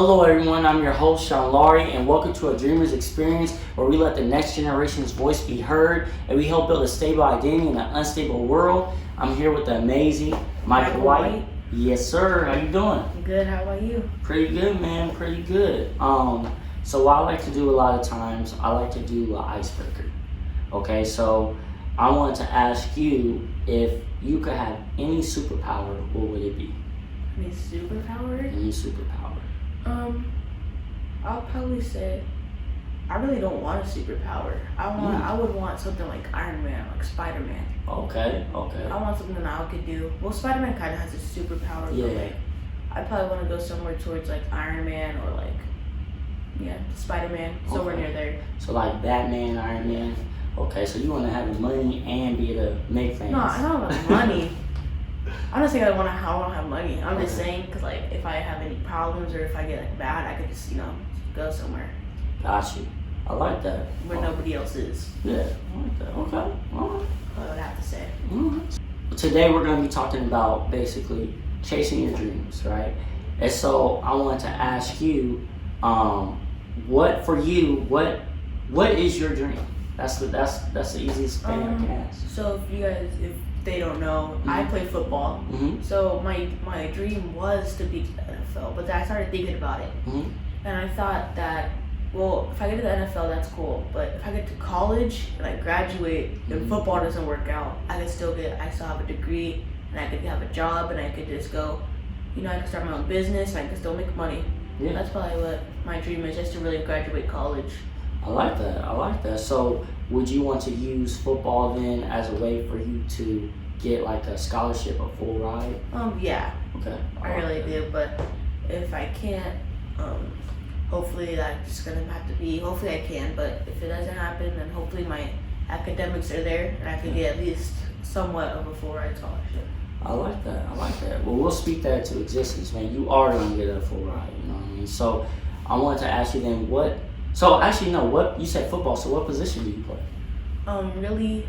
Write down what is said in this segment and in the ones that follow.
Hello everyone, I'm your host Sean Laurie and welcome to a Dreamer's Experience where we let the next generation's voice be heard and we help build a stable identity in an unstable world. I'm here with the amazing Michael White. Yes sir, how you doing? Good, how about you? Pretty good man, pretty good. So what I like to do a lot of times, I like to do an icebreaker. Okay, so I wanted to ask you if you could have any superpower, what would it be? Any superpower? Any superpower. I'll probably say I really don't want a superpower. I would want something like Iron Man, like Spider-Man. Okay. I want something that I could do. Well, Spider-Man kind of has a superpower, but like I probably want to go somewhere towards like Iron Man or like Spider-Man, somewhere near there. So like Batman, Iron Man. Okay, so you want to have the money and be able to make things. No, I don't want money. I'm not saying I want to have money. I'm just saying because like if I have any problems or if I get like bad, I could just go somewhere. Got you. I like that. Where nobody else is. Yeah, I like that. Okay. All right. I would have to say. Today we're going to be talking about basically chasing your dreams, right? And so I want to ask you, what is your dream? That's the easiest thing I can ask. So if they don't know, I play football. So my dream was to be to the NFL, but then I started thinking about it, and I thought that, well, if I get to the NFL, that's cool, but if I get to college and I graduate and football doesn't work out, I still have a degree and I could have a job and I could just go, I could start my own business and I could still make money. Yeah. That's probably what my dream is, just to really graduate college. I like that. So would you want to use football then as a way for you to get like a scholarship, a full ride? Yeah. Okay. I really do, but if I can't, hopefully that's just gonna have to be, hopefully I can, but if it doesn't happen, then hopefully my academics are there and I can get at least somewhat of a full ride scholarship. I like that. Well, we'll speak that into existence, man. You are gonna get a full ride, you know what I mean? So I wanted to ask you then what you said football, so what position do you play? Really,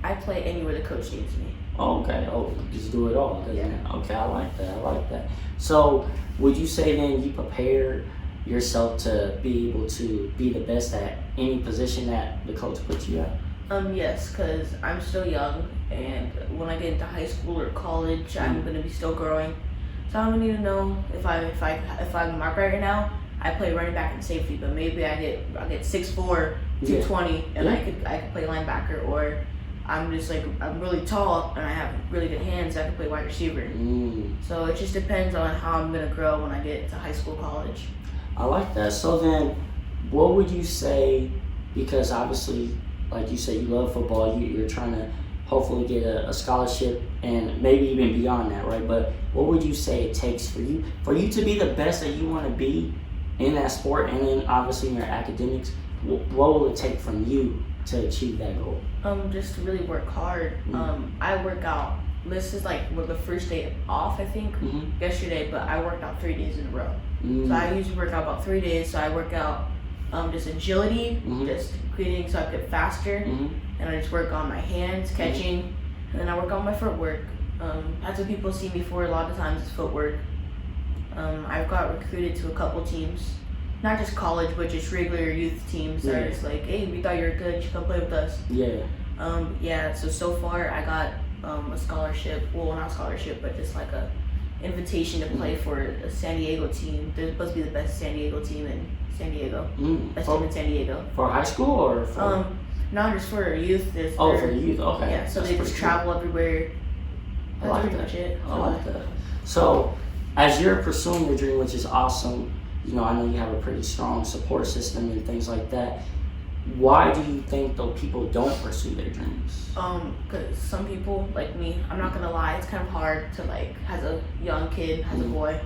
I play anywhere the coach needs me. Oh, okay. Oh, just do it all. Yeah. Okay, I like that. So would you say then you prepare yourself to be able to be the best at any position that the coach puts you at? Yes, because I'm still young, and when I get into high school or college, I'm gonna be still growing. So I'm gonna need to know if I'm marked right now. I play running back and safety, but maybe I get 6'4", 220, and I could play linebacker, or I'm really tall and I have really good hands. I can play wide receiver. So it just depends on how I'm gonna grow when I get to high school, college. I like that. So then, what would you say? Because obviously, like you said, you love football. You're trying to hopefully get a scholarship and maybe even beyond that, right? But what would you say it takes for you to be the best that you want to be in that sport, and then obviously in your academics? What will it take from you to achieve that goal? Just to really work hard. I work out. This is like the first day off, I think, yesterday, but I worked out 3 days in a row. So I usually work out about 3 days. So I work out just agility, just creating so I get faster, and I just work on my hands, catching, and then I work on my footwork. That's what people see me for a lot of times, is footwork. I've got recruited to a couple teams, not just college, but just regular youth teams that are just like, hey, we thought you were good, you should come play with us. So far I got a scholarship, well, not a scholarship, but just like a invitation to play for a San Diego team. They're supposed to be the best San Diego team in San Diego. Best team in San Diego. For high school or for? No, just for youth. For youth, okay. Yeah, so they just travel everywhere. That's pretty much it. I like that. So, as you're pursuing your dream, which is awesome, I know you have a pretty strong support system and things like that. Why do you think though people don't pursue their dreams? Because some people, like me, I'm not gonna lie, it's kind of hard to as a young kid, as a boy,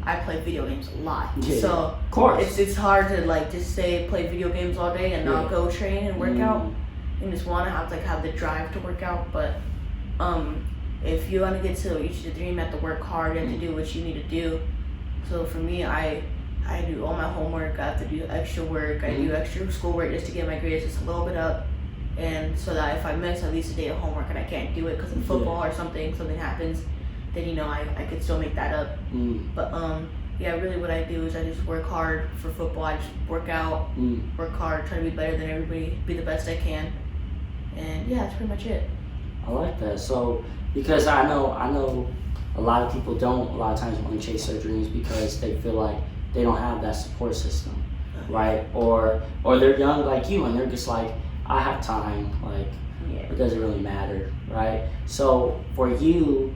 I play video games a lot. Yeah, so of course. It's hard to just say play video games all day and not go train and work out, and just want to have the drive to work out. But if you want to get to reach your dream, you have to work hard and to do what you need to do. So for me, I do all my homework. I have to do extra work. I do extra schoolwork just to get my grades just a little bit up, and so that if I miss at least a day of homework and I can't do it because of football or something happens, then I could still make that up. But yeah, really what I do is I just work hard for football. I just work out, work hard, try to be better than everybody, be the best I can. And yeah, that's pretty much it. I like that. So, because I know a lot of people don't a lot of times want to chase their dreams because they feel like they don't have that support system, right? Or they're young like you and they're just like, I have time, like it doesn't really matter, right? So for you,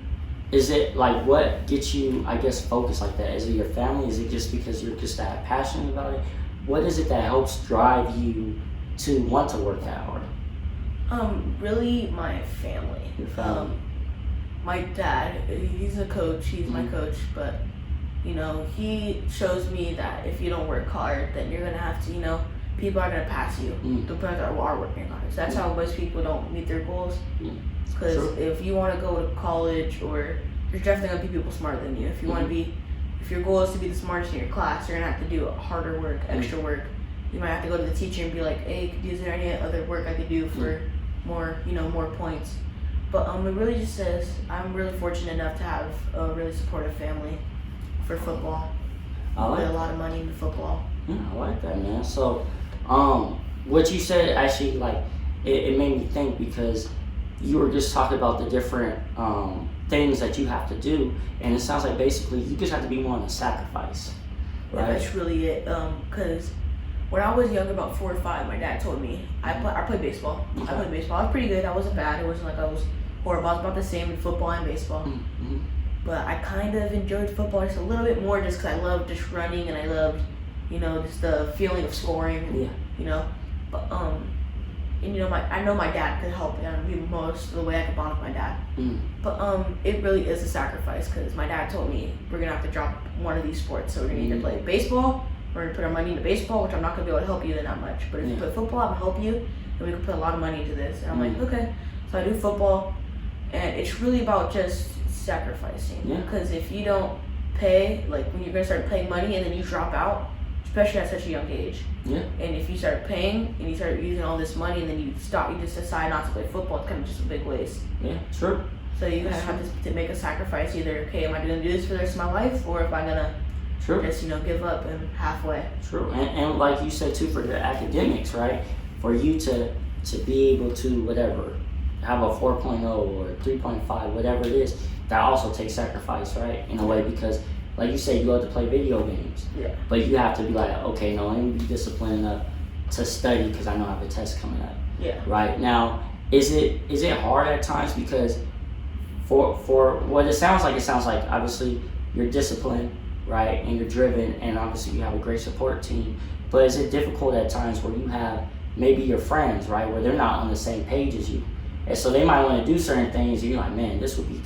is it like what gets you, I guess, focused like that? Is it your family? Is it just because you're just that passionate about it? What is it that helps drive you to want to work that hard? Really my family. Your family. My dad, he's a coach, he's my coach, but you know, he shows me that if you don't work hard, then you're gonna have to, you know, people are gonna pass you. The people that are working hard. So that's how most people don't meet their goals. Because if you want to go to college, or there's definitely gonna be people smarter than you. If you want to be, if your goal is to be the smartest in your class, you're gonna have to do harder work, extra work. You might have to go to the teacher and be like, hey, is there any other work I could do for more, you know, more points? But it really just says I'm really fortunate enough to have a really supportive family for football. I put a lot of money into football. Yeah, I like that, man. So, what you said actually, like, it made me think because you were just talking about the different things that you have to do, and it sounds like basically you just have to be willing to sacrifice, right? Yeah, that's really it. Because when I was young, about 4 or 5, my dad told me I played baseball. Okay. I played baseball. I was pretty good. I wasn't bad. It wasn't like I was horrible. I was about the same in football and baseball. But I kind of enjoyed football just a little bit more, just because I loved just running and I loved, you know, just the feeling of scoring. And, you know, but and you know, I know my dad could help me most of the way I could bond with my dad. But it really is a sacrifice because my dad told me we're gonna have to drop one of these sports. So we're gonna either play baseball, we're gonna put our money into baseball, which I'm not gonna be able to help you in that much. But if you put football, I'm gonna help you, and we can put a lot of money into this. And I'm like, okay. So I do football, and it's really about just sacrificing. Because if you don't pay, like when you're gonna start paying money and then you drop out, especially at such a young age. And if you start paying and you start using all this money and then you stop, you just decide not to play football, it's kind of just a big waste. True. So you kind of have to make a sacrifice. Either, okay, am I gonna do this for the rest of my life, or if I'm gonna just, you know, give up and halfway. True. And like you said too, for the academics, right? For you to be able to whatever, have a 4.0 or 3.5, whatever it is, that also takes sacrifice, right? In a way, because like you said, you love to play video games. But you have to be like, okay, no, let me be disciplined enough to study because I know I have a test coming up. Right now, is it hard at times because for what it sounds like obviously you're disciplined, right, and you're driven, and obviously you have a great support team. But is it difficult at times where you have maybe your friends, right, where they're not on the same page as you, and so they might want to do certain things, and you're like, man, this would be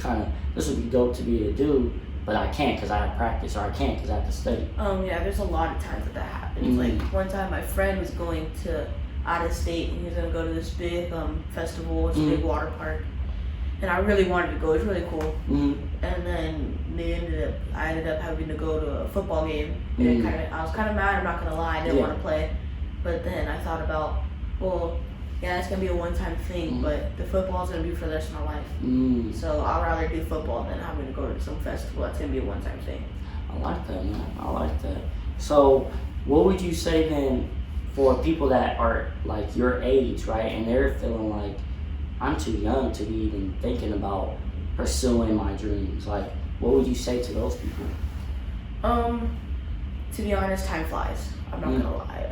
dope to be able to do, but I can't because I have practice, or I can't because I have to study. Yeah, there's a lot of times that happens. Like one time my friend was going to out of state, and he was gonna go to this big festival, it's a big water park, and I really wanted to go. It was really cool. And then I ended up having to go to a football game. And I was kind of mad. I'm not gonna lie, I didn't want to play, but then I thought about, well, yeah, it's gonna be a one-time thing, but the football's gonna be for the rest of my life. So I'd rather do football than having to go to some festival that's gonna be a one-time thing. I like that, man. I like that. So what would you say then for people that are like your age, right, and they're feeling like, I'm too young to be even thinking about pursuing my dreams? Like, what would you say to those people? To be honest, time flies. I'm not gonna lie.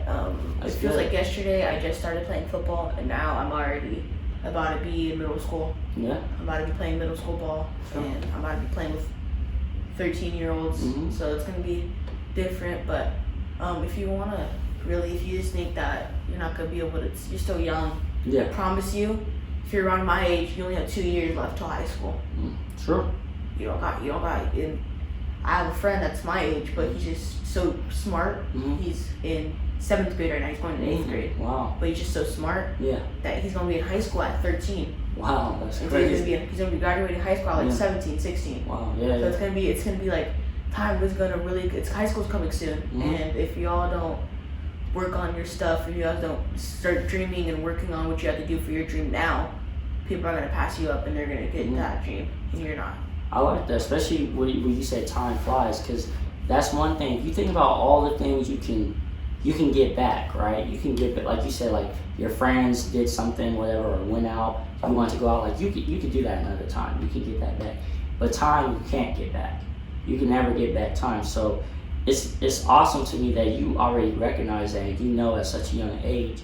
It feels like yesterday I just started playing football, and now I'm already about to be in middle school. I'm about to be playing middle school ball, and I'm about to be playing with 13-year-olds. So it's gonna be different. But if you wanna really, if you just think that you're not gonna be able to, you're still young. I promise you, if you're around my age, you only have 2 years left till high school. True. You don't got. I have a friend that's my age, but he's just so smart. He's in 7th grade right now. He's going to 8th grade. Wow. But he's just so smart that he's going to be in high school at 13. Wow, that's and crazy. He's going to be graduating high school at like 17, 16. Wow, So it's going to be like, time is going to really, high school's coming soon. And if y'all don't work on your stuff, if you guys don't start dreaming and working on what you have to do for your dream now, people are going to pass you up and they're going to get that dream, and you're not. I like that, especially when you said time flies, because that's one thing. If you think about all the things you can get back, right? You can get back, like you said, like your friends did something, whatever, or went out. You want to go out, like you could do that another time. You can get that back, but time you can't get back. You can never get back time. So it's awesome to me that you already recognize that, and you know at such a young age.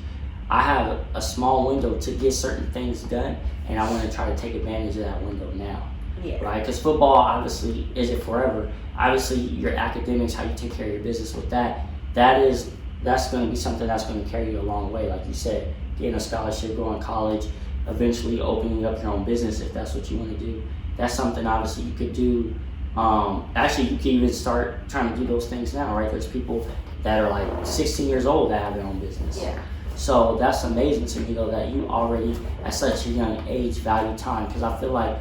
I have a small window to get certain things done, and I want to try to take advantage of that window now. Yeah. Right? Because football obviously isn't forever. Obviously, your academics, how you take care of your business with that's going to be something that's going to carry you a long way. Like you said, getting a scholarship, going to college, eventually opening up your own business if that's what you want to do. That's something obviously you could do. Actually, you can even start trying to do those things now, right? There's people that are like 16 years old that have their own business. Yeah. So that's amazing to me, though, that you already at such a young age value time. Because I feel like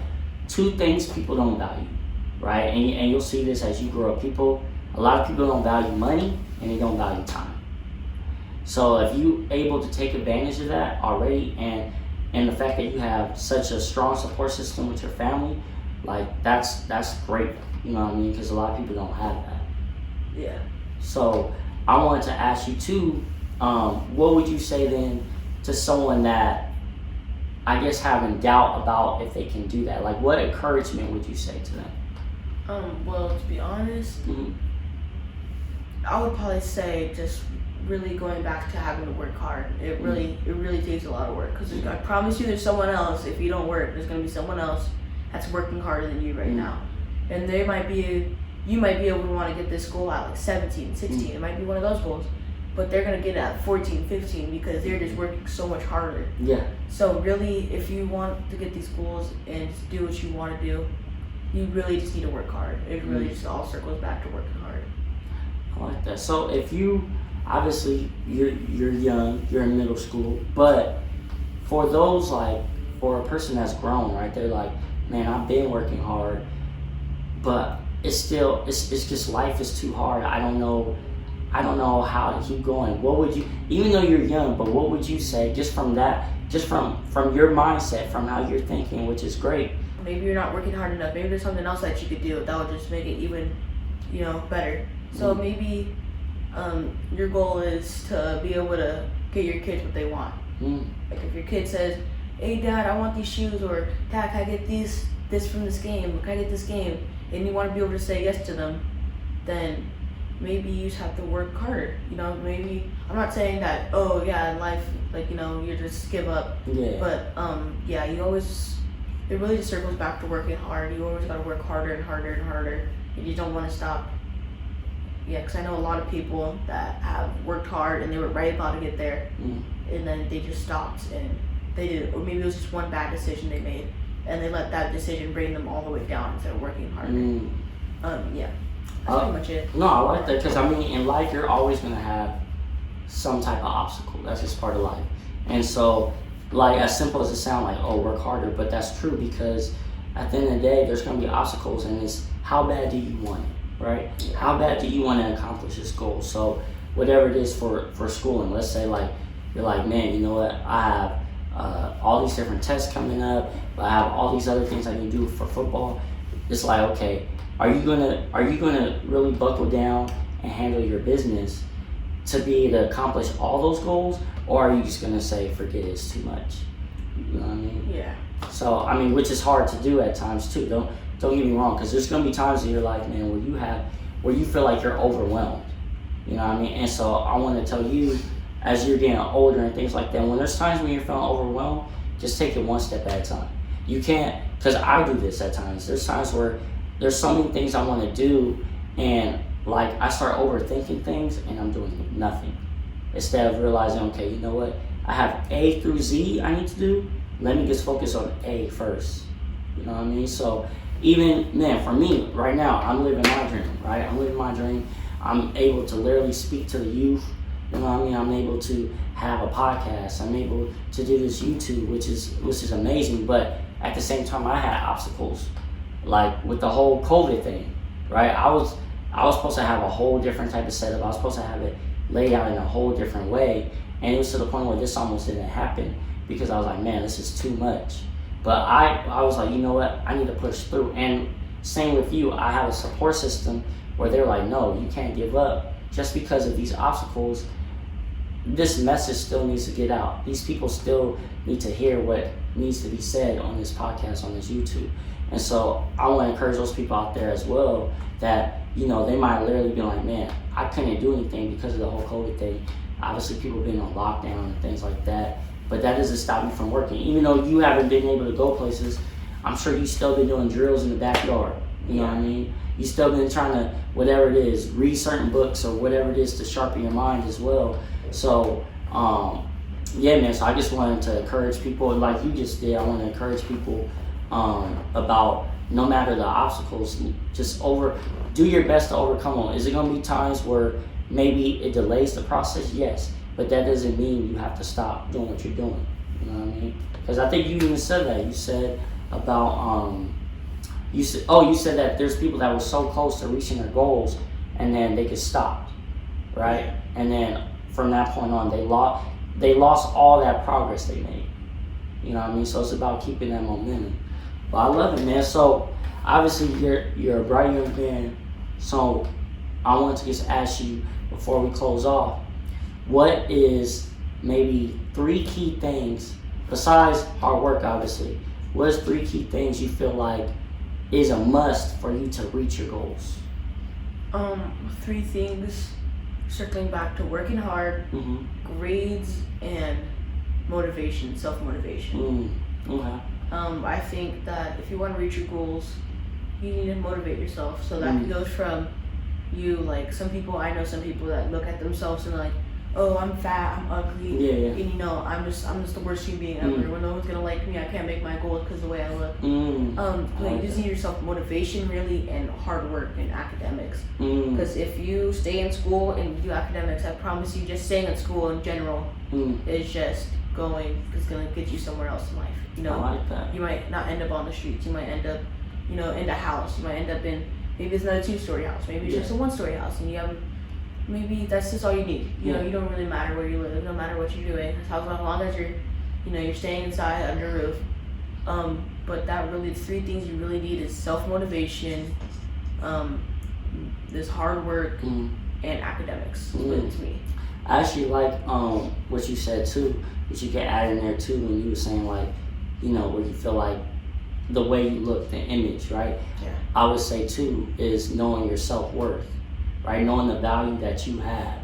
two things people don't value, right? And you'll see this as you grow up. A lot of people don't value money and they don't value time. So if you able to take advantage of that already, and the fact that you have such a strong support system with your family, like that's great. You know what I mean? Because a lot of people don't have that. Yeah. So I wanted to ask you too. What would you say then to someone that I guess having doubt about if they can do that? Like, what encouragement would you say to them? Well, to be honest, I would probably say just really going back to having to work hard. It really takes a lot of work, because I promise you there's someone else. If you don't work, there's going to be someone else that's working harder than you right now. And you might be able to want to get this goal at like 17, 16. It might be one of those goals. But they're going to get it at 14, 15 because they're just working so much harder. Yeah. So really, if you want to get these goals and just do what you want to do, you really just need to work hard. It really just all circles back to working hard. I like that. So if you, obviously, you're young, you're in middle school, but for those for a person that's grown, right, they're like, man, I've been working hard, but it's just life is too hard. I don't know how to keep going. What would you, even though you're young, but what would you say just from that, just from your mindset, from how you're thinking, which is great? Maybe you're not working hard enough. Maybe there's something else that you could do that will just make it even, better. So maybe your goal is to be able to get your kids what they want. Like if your kid says, hey Dad, I want these shoes, or Dad, can I get this from this game? Can I get this game? And you want to be able to say yes to them, then maybe you just have to work harder. Maybe, I'm not saying that, oh yeah, in life, you just give up. Yeah. But it really just circles back to working hard. You always gotta work harder and harder and harder, and you don't want to stop. Yeah, because I know a lot of people that have worked hard and they were right about to get there, and then they just stopped and they did, or maybe it was just one bad decision they made, and they let that decision bring them all the way down instead of working harder. Yeah. That's pretty much it. No, I like that, because in life you're always going to have some type of obstacle. That's just part of life. And so, as simple as it sounds, like, oh, work harder, but that's true, because at the end of the day, there's going to be obstacles, and it's how bad do you want it, right? Yeah. How bad do you want to accomplish this goal? So whatever it is for schooling, let's say you're like, man, you know what, I have all these different tests coming up, but I have all these other things I can do for football. It's like, okay, Are you gonna really buckle down and handle your business to be able to accomplish all those goals, or are you just gonna say, forget it, it's too much? You know what I mean? Yeah. So which is hard to do at times too. Don't get me wrong, because there's gonna be times that you're like, man, where you feel like you're overwhelmed. You know what I mean? And so I want to tell you, as you're getting older and things like that, when there's times when you're feeling overwhelmed, just take it one step at a time. You can't, because I do this at times. There's times where there's so many things I want to do, and I start overthinking things and I'm doing nothing. Instead of realizing, okay, you know what? I have A through Z I need to do. Let me just focus on A first. You know what I mean? So even, man, for me, right now, I'm living my dream, right? I'm living my dream. I'm able to literally speak to the youth. You know what I mean? I'm able to have a podcast. I'm able to do this YouTube, which is amazing. But at the same time, I had obstacles. Like with the whole COVID thing, right? I was supposed to have a whole different type of setup. I was supposed to have it laid out in a whole different way, and it was to the point where this almost didn't happen, because I was like, man, this is too much. But I was like, you know what? I need to push through. And same with you. I have a support system where they're like, no, you can't give up. Just because of these obstacles, this message still needs to get out. These people still need to hear what needs to be said on this podcast, on this YouTube. And so I want to encourage those people out there as well that, you know, they might literally be like, man, I couldn't do anything because of the whole COVID thing. Obviously, people have been on lockdown and things like that. But that doesn't stop you from working. Even though you haven't been able to go places, I'm sure you still been doing drills in the backyard. You know what I mean? You still been trying to, whatever it is, read certain books or whatever it is to sharpen your mind as well. So, yeah, man, so I just wanted to encourage people, like you just did, I want to encourage people about no matter the obstacles, just do your best to overcome them. Is it going to be times where maybe it delays the process? Yes, but that doesn't mean you have to stop doing what you're doing. You know what I mean? Because I think you even said that. You said about, you said that there's people that were so close to reaching their goals and then they could stop, right? And then from that point on, they lost all that progress they made. You know what I mean? So it's about keeping that momentum. But I love it, man. So obviously you're a bright young man. So I wanted to just ask you before we close off, what is maybe 3 key things besides hard work, obviously? What is 3 key things you feel like is a must for you to reach your goals? 3 things. Circling back to working hard, grades, and motivation, self-motivation. Okay. I think that if you want to reach your goals, you need to motivate yourself. So that goes from you, like I know some people that look at themselves and like, oh, I'm fat, I'm ugly, and you know, I'm just the worst human being ever. When no one's gonna like me, I can't make my goals because of the way I look. But you just need yourself motivation, really, and hard work in academics. Because if you stay in school and do academics, I promise you, just staying in school in general is just gonna get you somewhere else in life. You know, I like that. You might not end up on the streets. You might end up, you know, in a house. You might end up in, maybe it's not a 2-story house. Maybe it's just a 1-story house, and you have. Maybe that's just all you need. You know, you don't really matter where you live, no matter what you're doing. As long as you're staying inside under a roof. But that really, the 3 things you really need is self-motivation, this hard work, and academics. It's me. I actually like what you said too, which you can add in there too when you were saying like, you know, where you feel like the way you look, the image, right? Yeah. I would say too is knowing your self-worth. Right, knowing the value that you have,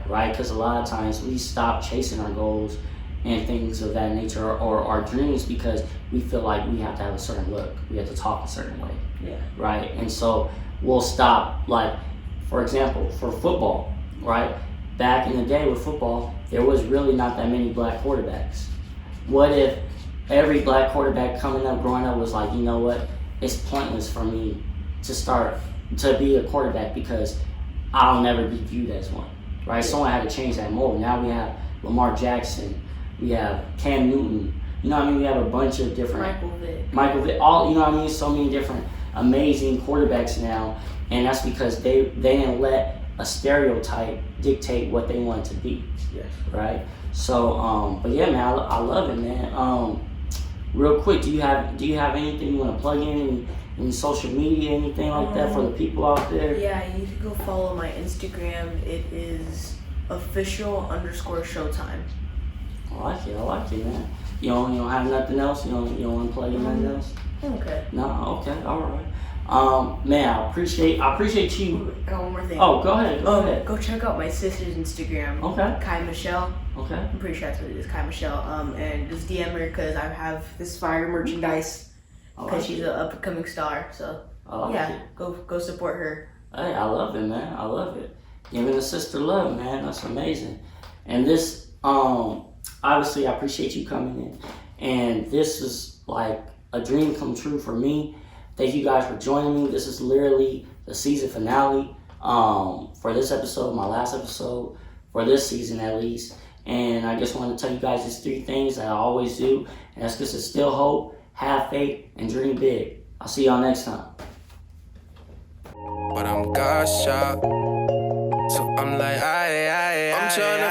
right? Because a lot of times we stop chasing our goals and things of that nature, or our dreams, because we feel like we have to have a certain look, we have to talk a certain way, right? And so we'll stop. Like, for example, for football, right? Back in the day with football, there was really not that many black quarterbacks. What if every black quarterback growing up was like, you know what? It's pointless for me to be a quarterback because I'll never be viewed as one, right? Someone had to change that mold. Now we have Lamar Jackson, we have Cam Newton, you know what I mean? We have a bunch of different... Michael Vick, all, you know what I mean? So many different amazing quarterbacks now, and that's because they didn't let a stereotype dictate what they want to be, right? So, but yeah, man, I love it, man. Real quick, do you have anything you want to plug in? Any social media, anything like that for the people out there? Yeah, you can go follow my Instagram. It is official_Showtime. I like it, man. You don't have nothing else? You don't want to plug in nothing else? Okay. No, okay, all right. Man, I appreciate you. I got one more thing. Oh, go ahead. Go check out my sister's Instagram. Okay. Kai Michelle. Okay. I'm pretty sure that's what it is, Kai Michelle. And just DM her because I have this fire merchandise. Because she's an up-and-coming star, so go support her. Hey, I love it, man. I love it. Giving a sister love, man. That's amazing. And this, obviously, I appreciate you coming in. And this is like a dream come true for me. Thank you guys for joining me. This is literally the season finale for this episode, my last episode for this season at least. And I just want to tell you guys just 3 things that I always do, and that's just to still hope, have faith, and dream big. I'll see y'all next time. But I'm God's child, so I'm like, I'm trying